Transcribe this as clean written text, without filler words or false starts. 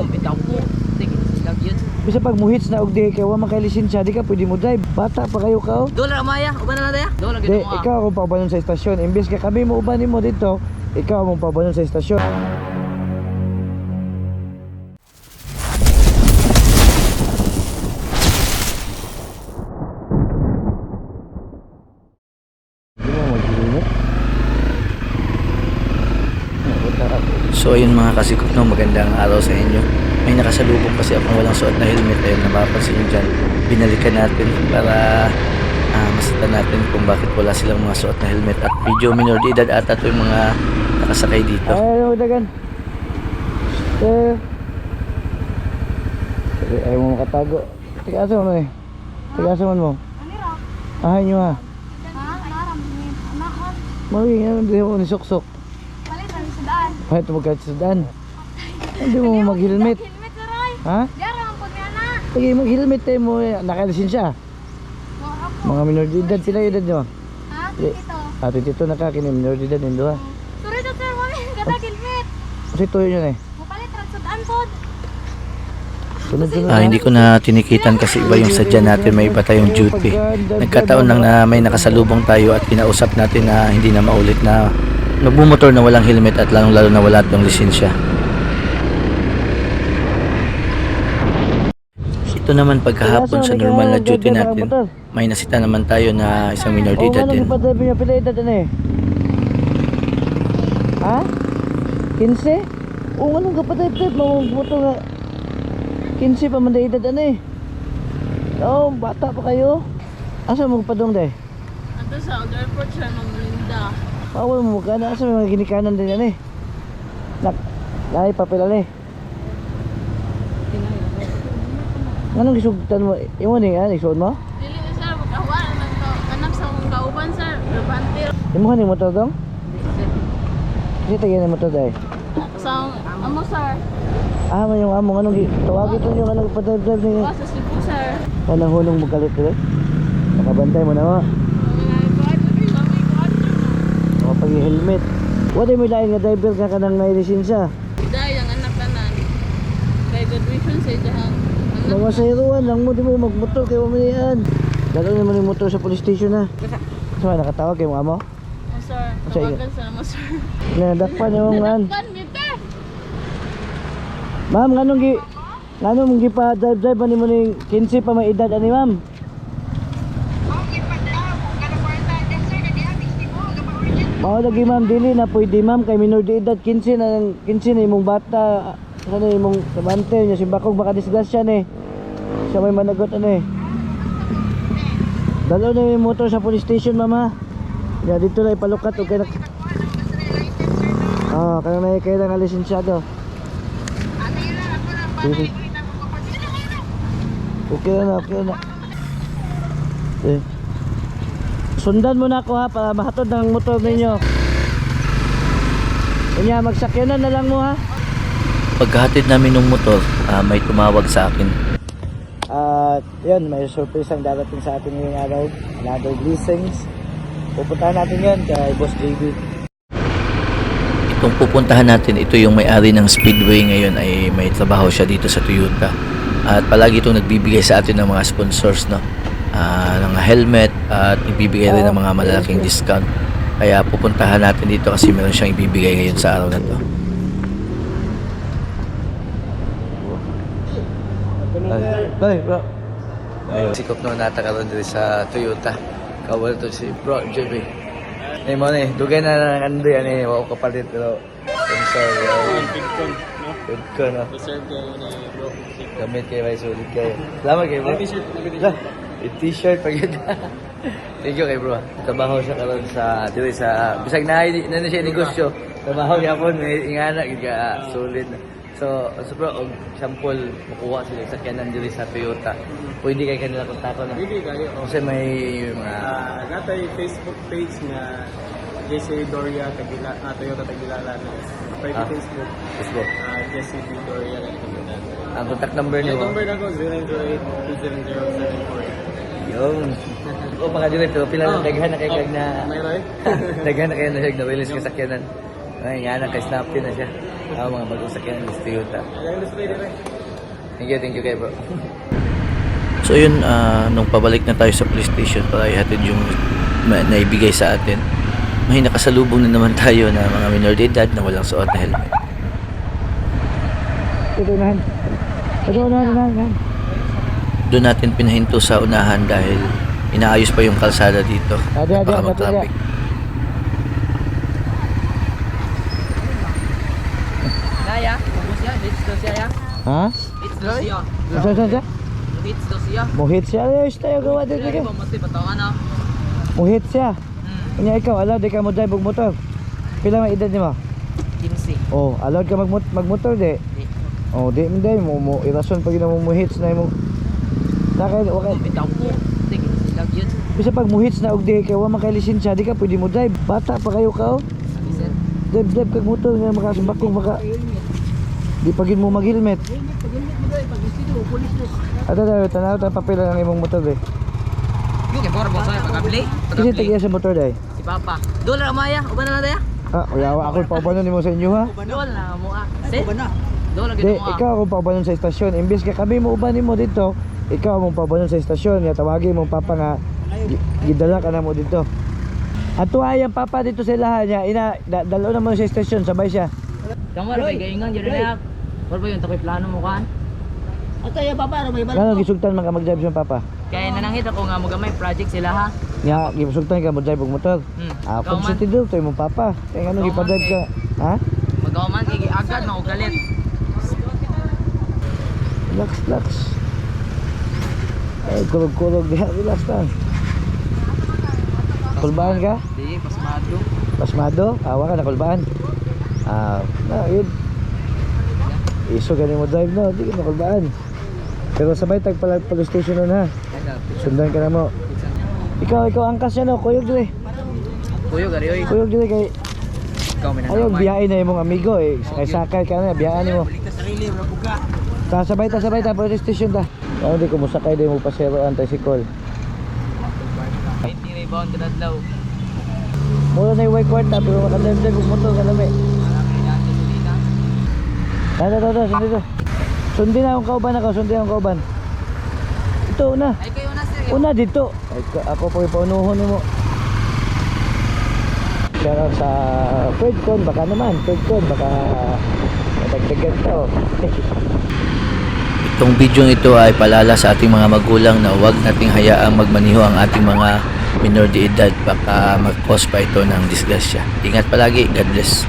Bitaw po. Bisa pag muhits na og di kay wa man kay lisensya, di ka pwede mo drive. Bata pa kayo ka. Dola maya, uban na daya. Dola Di, gid mo. ikaw ang pabanon sa estasyon. Imbes ka kami mo ubanin mo dito, ikaw ang pabanon sa estasyon. So ayun mga kasikot, no, magandang araw sa inyo. May nakasalubong kasi akong walang suot na helmet. Ayun, napapansin nyo dyan. Binalikan natin para masita natin kung bakit wala silang mga suot na helmet. At medyo minor de edad ata ito yung mga nakasakay dito. Ayaw dagan. Ayaw mo makatago. Tigasan mo eh. Tigasan mo. Ahay nyo ha. Mawing, hindi mo ni sok-sok. Ay, ito magkatsadaan. Hindi mo mag-helmet. Ha? Sige, mag-helmet tayo mo. Nakalisensya. Mga minor de edad. Sila edad nyo? Ha? Tito. 22 na ka. Kini minor de edad nyo ha. Sorry to sir, mami. Katag-helmet. Kasi tuyo nyo na eh. Mupalit, ragsudaan pod. Sunod-sunod Hindi ko na tinikitan kasi iba yung sadya natin. May iba tayong duty. Nagkataon lang na may nakasalubong tayo at kinausap natin na hindi na maulit na nagbumotor na walang helmet at lalo na wala itong lisensya. Ito naman pagkahapon sa normal na duty natin, may nasita naman tayo na isang minor de edad din. Pila edad ano eh? Ha? 15? Oo, anong kapatid-tip? Mabuto nga 15 pa man na edad ano eh? Oo, bata pa kayo. Asa mo padong day? Ato sa airport sir, Maglinda. Bawal mo magkana. Asa may mga ginikanan din yan eh? Lahi papel eh. Anong gisugtan mo? Imo ni nga, isuod mo? Dili sir, magkahuan naman to. Kanap sa akong kauban sir, Brabante. Imo ka ni motor dong? Kasi tagay na motor day. Sa amo sir. May yung among anong tawag ito yung anong pa-drive ni. Sa Cebu sir. Kanang hulong mo kalit eh. Makabantay mo na mo. Makapag-helmet. Wala mo dahil nga driver ka kanang may lisensya. Dahil ang anak kanan. Kay graduation sa ijahang. Mga sayruan lang mo, di mo magmotor kayo mamanian. Dalo naman yung motor sa police station ha. So nakatawag kayo mo amo? Oh sir, tawagan sa amo sir. Nadakpan yung nga. Kan bite. Ma'am, nganong gi pa drive ani mo ning 15 pa may edad ani ma'am? Mao lagi ma'am, dili na pwede ma'am kay minor de edad 15 na imong bata. Ano imong kabante niya si Bakog baka disgrasya ni. Siya may managot ano eh. Dalo na yung motor sa police station mama. Ya dito na ipalukat og kay kanang may kay nga lisensyado. Okay na. Sundan mo na ako ha para mahatod ang motor ninyo. Kanya magsakyanan na lang mo ha. Pagkahatid namin ng motor, may tumawag sa akin. At yun, may surprise ang darating sa atin ngayong araw. Another blessings. Pupuntahan natin yun kay Boss JB. Itong pupuntahan natin, ito yung may-ari ng Speedway ngayon ay may trabaho siya dito sa Toyota. At palagi itong nagbibigay sa atin ng mga sponsors, no? Ng helmet at ibibigay rin ng mga malalaking discount. Kaya pupuntahan natin dito kasi meron siyang ibibigay ngayon sa araw na to. Bye bro. Sikop no natakaroon din sa Toyota. Kawal to si Bro JB. Mo ni dugay na ng ando yan eh, wako kapalit pero sponsor Bitcoin no. Gamit kayo may sulit kayo. Salamat kayo bro. T-shirt pag yun. Thank you kay bro. Trabaho siya karon sa dili sa bisag na siya negosyo. Trabaho gyapon may ingana gid ka sulit. So bro, og sample makuha sila sa kanan dili sa Toyota. Pwede kay kanila kontakon na. Pwede kayo. Kasi may mga natay Facebook page na Jesse Doria Toyota Tagbilaran. Private Facebook. Jesse Doria Tagbilaran. ang contact number niyo. Yung number na ko 0908-270-748. Yung o mga direkto pila na daghan na kay na may right. daghan na kay na siya na wilis kasakyanan. Ay nga na kay snap na siya. Mga bagong sakyan ng Toyota. Thank you kay bro. So yun, nung pabalik na tayo sa police station para ihatid yung naibigay sa atin, may nakasalubong na naman tayo na mga minor de edad na walang suot na helmet. Ito unahan. Unahan. Doon natin pinahinto sa unahan dahil inaayos pa yung kalsada dito. Baka mag-traffic. Naya, ubus ya, hits daw siya ya. Ha? Hits daw siya. Saan? Hits daw siya. Muhit siya. Ayos tayo gawa din Lagi ka. ba mati patawan na? Muhit siya. Kanya ikaw, allowed di ka mo drive og motor. Pila may edad nimo? 15. Oh, allowed ka magmotor di. Oh, di mo dai mo irason pag ina mo muhits na mo. Nakay okay. Bitaw ko. Sige, silag yun. Bisa pag muhits na og di kay wa man kay lisensya, di ka pwede mo drive. Bata pa kayo ka. Oh. Sabi sir. Drive kag motor nga makasubakong maka. Di pagin mo mag-helmet. Ato tanaw ta papel ang imong motor di. Yung kay Borbo sa pagabli. Kasi tagiya sa motor dai. Si Papa. Dolar Maya, uban na daya. Ah, uyawa ako pa ba nimo sa inyo ha? Dolar na mo ah. Uban na. Dolar Di, gid mo. ikaw akong pabanon sa estasyon. Imbis ka kami mo ubanin mo dito, ikaw mong pabanon sa estasyon. Nga tawagin mong papa nga, gidala ka na mo dito. At tuwa yung papa dito sa ilahan niya, dalo na mo sa estasyon, sabay siya. Kamu ra bay gaingan jud na. Or ba yung takoy plano mo kan? Gano'ng gisugtan man ka mag-drive sa papa? Kaya nanangit ako nga mo gamay project sila ha. Nga, gisugtan ka mag-drive og motor. Ikaw Kung man. sa tido, ito yung papa. Kaya gano'ng Ikaw man ipa-drive ka, ha? Magaw man kay agad maugalit. Relax. Ay, kulog-kulog diha, relax lang. Kulbaan ka? Di pasmado. Pasmado? Awa ka na kulbaan. Yun. Iso ganin mo drive no, di ka nakulbaan. Pero sabay tagpalag police station nun ha. Sundan ka na mo. Ikaw angkas yan no, kuyog dire. Kuyo gari oy. Kuyog dire kay Ikaw may ayaw biyain na imong amigo eh. Kay sakay ka na, biyaan mo. Sabay ta police station ta. Ano di ko musakay di mo pasero ang tricycle. 20 rebound kadadlaw. Mura na yung white quarter pero makadamdag kung motor ka lami. Dito. Sundin na akong kauban ako, Ito una. Ay kayo na sir. Una dito. Ay, ako po ipaunuhon mo. Pero sa third con, baka matagdagan to. Itong video ito ay palala sa ating mga magulang na huwag nating hayaang magmaniho ang ating mga minor de edad, baka mag-cause pa ito ng disgrasya. Ingat palagi, God bless.